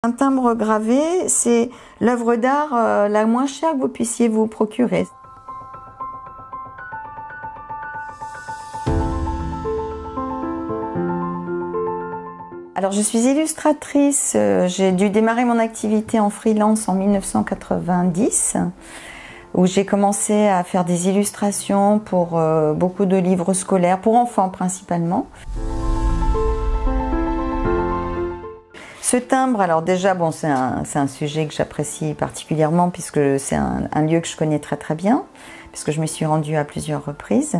Un timbre gravé, c'est l'œuvre d'art la moins chère que vous puissiez vous procurer. Alors je suis illustratrice, j'ai dû démarrer mon activité en freelance en 1990, où j'ai commencé à faire des illustrations pour beaucoup de livres scolaires, pour enfants principalement. Ce timbre, alors déjà, bon, c'est un sujet que j'apprécie particulièrement puisque c'est un lieu que je connais très très bien, puisque je me suis rendue à plusieurs reprises.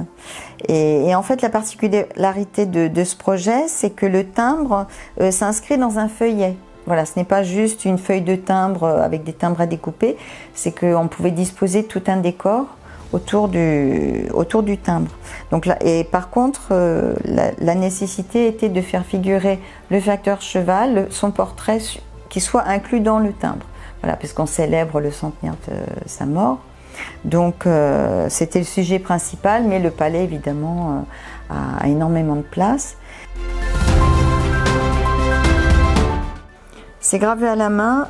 Et en fait, la particularité de ce projet, c'est que le timbre s'inscrit dans un feuillet. Voilà, ce n'est pas juste une feuille de timbre avec des timbres à découper, c'est qu'on pouvait disposer tout un décor autour du timbre. Donc là, et par contre, la nécessité était de faire figurer le facteur cheval, son portrait qui soit inclus dans le timbre. Voilà, puisqu'on célèbre le centenaire de sa mort. Donc c'était le sujet principal, mais le palais évidemment a énormément de place. C'est gravé à la main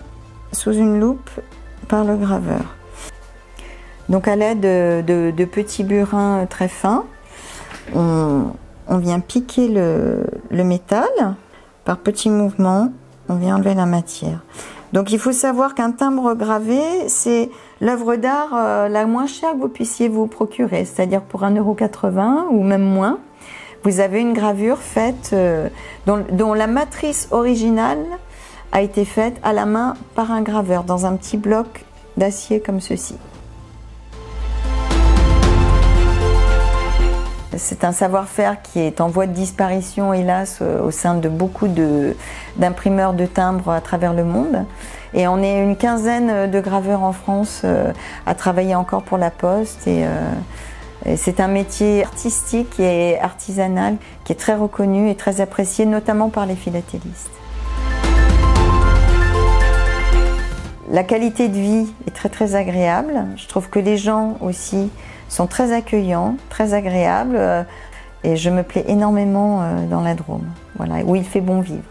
sous une loupe par le graveur. Donc à l'aide de petits burins très fins, on vient piquer le métal. Par petits mouvements, on vient enlever la matière. Donc il faut savoir qu'un timbre gravé, c'est l'œuvre d'art la moins chère que vous puissiez vous procurer. C'est-à-dire pour 1,80 € ou même moins, vous avez une gravure faite dont la matrice originale a été faite à la main par un graveur dans un petit bloc d'acier comme ceci. C'est un savoir-faire qui est en voie de disparition, hélas, au sein de beaucoup d'imprimeurs de timbres à travers le monde. Et on est une quinzaine de graveurs en France à travailler encore pour la Poste. Et c'est un métier artistique et artisanal qui est très reconnu et très apprécié, notamment par les philatélistes. La qualité de vie est très très agréable. Je trouve que les gens aussi sont très accueillants, très agréables et je me plais énormément dans la Drôme, voilà, où il fait bon vivre.